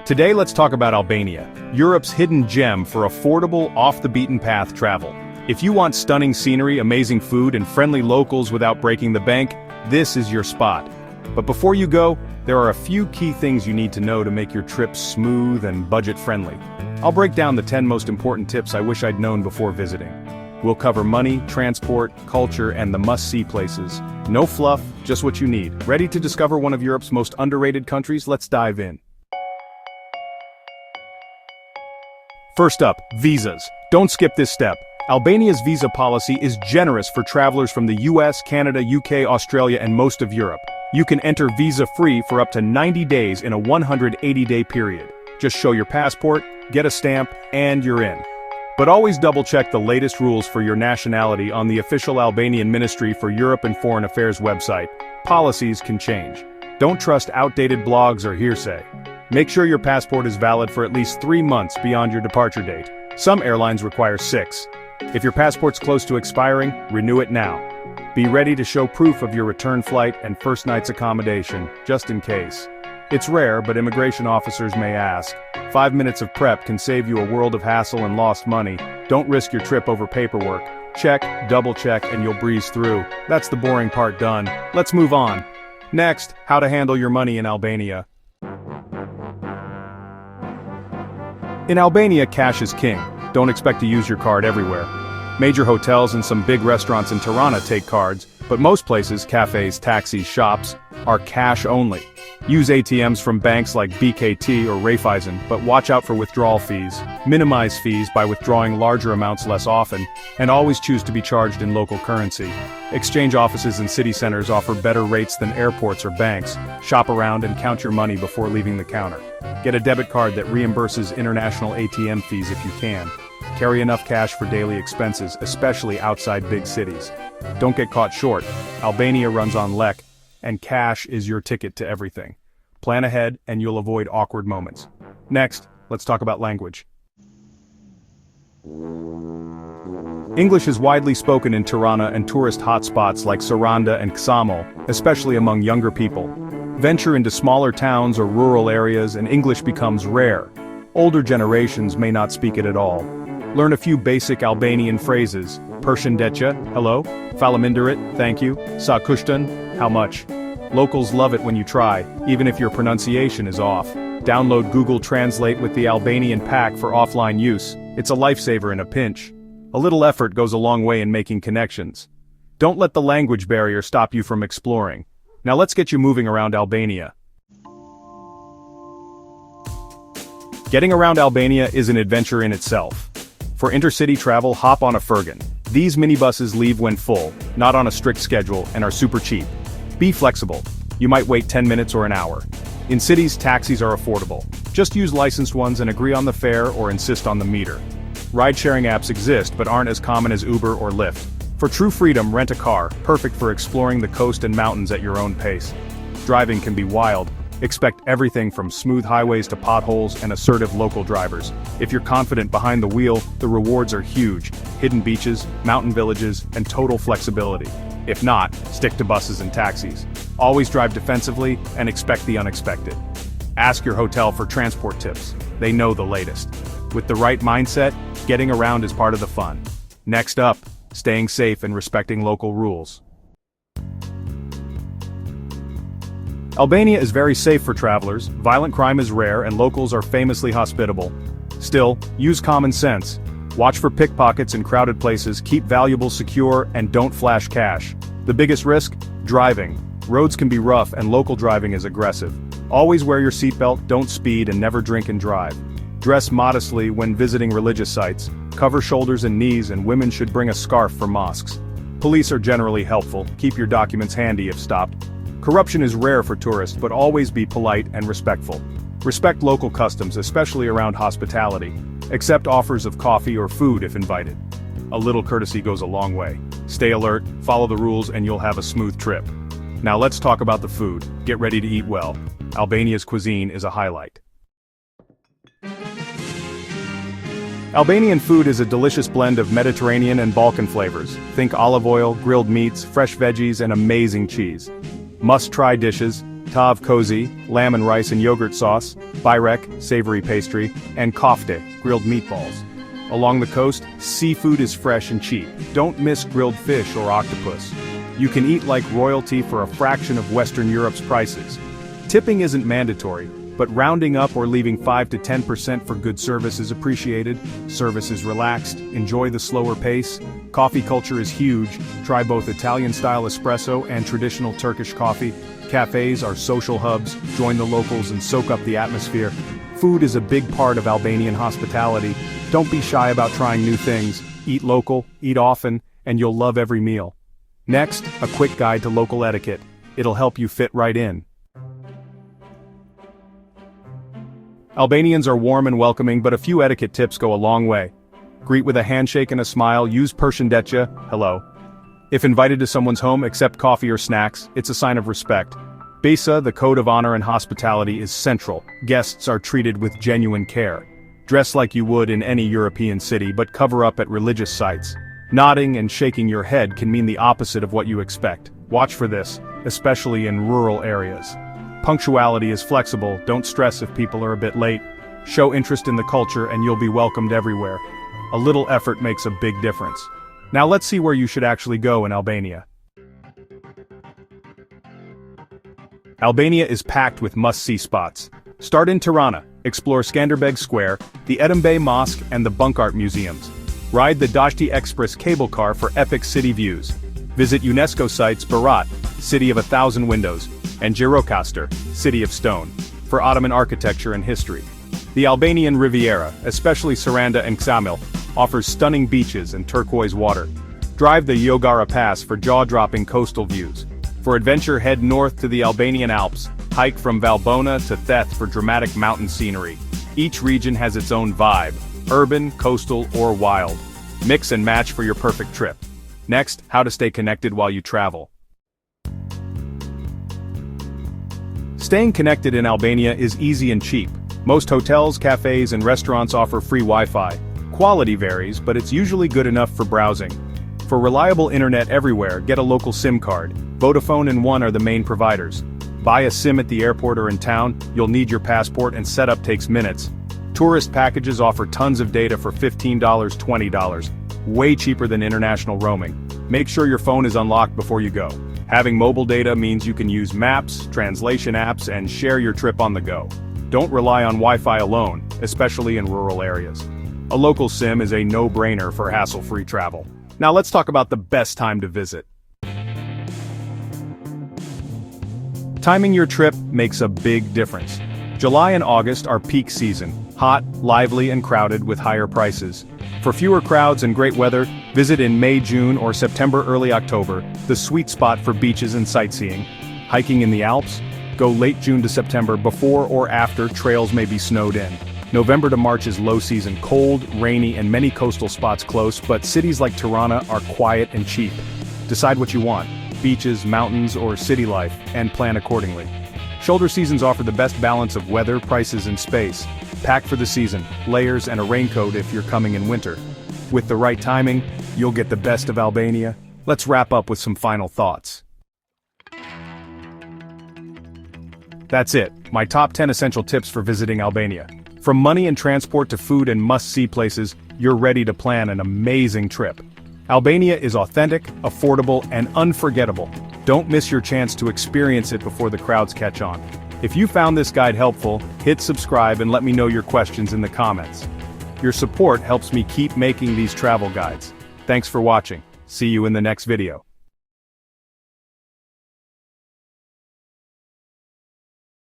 Today let's talk about Albania, Europe's hidden gem for affordable, off-the-beaten-path travel. If you want stunning scenery, amazing food, and friendly locals without breaking the bank, this is your spot. But before you go, there are a few key things you need to know to make your trip smooth and budget-friendly. I'll break down the 10 most important tips I wish I'd known before visiting. We'll cover money, transport, culture, and the must-see places. No fluff, just what you need. Ready to discover one of Europe's most underrated countries? Let's dive in. First up, visas. Don't skip this step. Albania's visa policy is generous for travelers from the US, Canada, UK, Australia, and most of Europe. You can enter visa-free for up to 90 days in a 180-day period. Just show your passport, get a stamp, and you're in. But always double-check the latest rules for your nationality on the official Albanian Ministry for Europe and Foreign Affairs website. Policies can change. Don't trust outdated blogs or hearsay. Make sure your passport is valid for at least 3 months beyond your departure date. Some airlines require 6. If your passport's close to expiring, renew it now. Be ready to show proof of your return flight and first night's accommodation, just in case. It's rare, but immigration officers may ask. 5 minutes of prep can save you a world of hassle and lost money. Don't risk your trip over paperwork. Check, double-check, and you'll breeze through. That's the boring part done. Let's move on. Next, how to handle your money in Albania. In Albania, cash is king. Don't expect to use your card everywhere. Major hotels and some big restaurants in Tirana take cards, but most places, cafes, taxis, shops, are cash only. Use ATMs from banks like BKT or Raiffeisen, but watch out for withdrawal fees. Minimize fees by withdrawing larger amounts less often, and always choose to be charged in local currency. Exchange offices and city centers offer better rates than airports or banks. Shop around and count your money before leaving the counter. Get a debit card that reimburses international ATM fees if you can. Carry enough cash for daily expenses, especially outside big cities. Don't get caught short. Albania runs on lek, and cash is your ticket to everything. Plan ahead and you'll avoid awkward moments. Next, let's talk about language. English is widely spoken in Tirana and tourist hotspots like Saranda and Ksamil, especially among younger people. Venture into smaller towns or rural areas and English becomes rare. Older generations may not speak it at all. Learn a few basic Albanian phrases. Përshëndetje, hello. Faleminderit, thank you. Sa kushton, how much. Locals love it when you try, even if your pronunciation is off. Download Google Translate with the Albanian pack for offline use. It's a lifesaver in a pinch. A little effort goes a long way in making connections. Don't let the language barrier stop you from exploring. Now let's get you moving around Albania. Getting around Albania is an adventure in itself. For intercity travel, hop on a Fergan. These minibuses leave when full, not on a strict schedule, and are super cheap. Be flexible. You might wait 10 minutes or an hour. In cities, taxis are affordable. Just use licensed ones and agree on the fare or insist on the meter. Ride-sharing apps exist but aren't as common as Uber or Lyft. For true freedom, rent a car, perfect for exploring the coast and mountains at your own pace. Driving can be wild. Expect everything from smooth highways to potholes and assertive local drivers. If you're confident behind the wheel, the rewards are huge. Hidden beaches, mountain villages, and total flexibility. If not, stick to buses and taxis. Always drive defensively and expect the unexpected. Ask your hotel for transport tips. They know the latest. With the right mindset, getting around is part of the fun. Next up, staying safe and respecting local rules. Albania is very safe for travelers, violent crime is rare, and locals are famously hospitable. Still, use common sense. Watch for pickpockets in crowded places, keep valuables secure, and don't flash cash. The biggest risk? Driving. Roads can be rough and local driving is aggressive. Always wear your seatbelt, don't speed, and never drink and drive. Dress modestly when visiting religious sites. Cover shoulders and knees, and women should bring a scarf for mosques. Police are generally helpful, keep your documents handy if stopped. Corruption is rare for tourists, but always be polite and respectful. Respect local customs, especially around hospitality. Accept offers of coffee or food if invited. A little courtesy goes a long way. Stay alert, follow the rules, and you'll have a smooth trip. Now let's talk about the food. Get ready to eat well. Albania's cuisine is a highlight. Albanian food is a delicious blend of Mediterranean and Balkan flavors. Think olive oil, grilled meats, fresh veggies, and amazing cheese. Must-try dishes: tav kozi, lamb and rice and yogurt sauce, byrek, savory pastry, and kofte, grilled meatballs. Along the coast, seafood is fresh and cheap. Don't miss grilled fish or octopus. You can eat like royalty for a fraction of Western Europe's prices. Tipping isn't mandatory, but rounding up or leaving 5 to 10% for good service is appreciated. Service is relaxed, enjoy the slower pace. Coffee culture is huge, try both Italian-style espresso and traditional Turkish coffee. Cafes are social hubs, join the locals and soak up the atmosphere. Food is a big part of Albanian hospitality. Don't be shy about trying new things, eat local, eat often, and you'll love every meal. Next, a quick guide to local etiquette. It'll help you fit right in. Albanians are warm and welcoming, but a few etiquette tips go a long way. Greet with a handshake and a smile, use përshëndetje, hello. If invited to someone's home, accept coffee or snacks, it's a sign of respect. Besa, the code of honor and hospitality, is central. Guests are treated with genuine care. Dress like you would in any European city, but cover up at religious sites. Nodding and shaking your head can mean the opposite of what you expect. Watch for this, especially in rural areas. Punctuality is flexible, don't stress if people are a bit late. Show interest in the culture and you'll be welcomed everywhere. A little effort makes a big difference. Now let's see where you should actually go in Albania. Albania is packed with must-see spots. Start in Tirana, explore Skanderbeg Square, the Edembay Mosque and the Bunk Art Museums. Ride the Dashti Express cable car for epic city views. Visit UNESCO sites Berat, City of 1,000 Windows, and Gjirokastër, City of Stone, for Ottoman architecture and history. The Albanian Riviera, especially Saranda and Ksamil, offers stunning beaches and turquoise water. Drive the Jogara Pass for jaw-dropping coastal views. For adventure, head north to the Albanian Alps, hike from Valbona to Theth for dramatic mountain scenery. Each region has its own vibe, urban, coastal, or wild. Mix and match for your perfect trip. Next, how to stay connected while you travel. Staying connected in Albania is easy and cheap. Most hotels, cafes, and restaurants offer free Wi-Fi. Quality varies, but it's usually good enough for browsing. For reliable internet everywhere, get a local SIM card. Vodafone and One are the main providers. Buy a SIM at the airport or in town, you'll need your passport and setup takes minutes. Tourist packages offer tons of data for $15, $20, way cheaper than international roaming. Make sure your phone is unlocked before you go. Having mobile data means you can use maps, translation apps, and share your trip on the go. Don't rely on Wi-Fi alone, especially in rural areas. A local SIM is a no-brainer for hassle-free travel. Now let's talk about the best time to visit. Timing your trip makes a big difference. July and August are peak season, hot, lively, and crowded with higher prices. For fewer crowds and great weather, visit in May, June, or September, early October, the sweet spot for beaches and sightseeing. Hiking in the Alps? Go late June to September, before or after trails may be snowed in. November to March is low season, cold, rainy, and many coastal spots close, but cities like Tirana are quiet and cheap. Decide what you want, beaches, mountains, or city life, and plan accordingly. Shoulder seasons offer the best balance of weather, prices, and space. Pack for the season, layers, and a raincoat if you're coming in winter. With the right timing, you'll get the best of Albania. Let's wrap up with some final thoughts. That's it, my top 10 essential tips for visiting Albania. From money and transport to food and must-see places, you're ready to plan an amazing trip. Albania is authentic, affordable, and unforgettable. Don't miss your chance to experience it before the crowds catch on. If you found this guide helpful, hit subscribe and let me know your questions in the comments. Your support helps me keep making these travel guides. Thanks for watching. See you in the next video.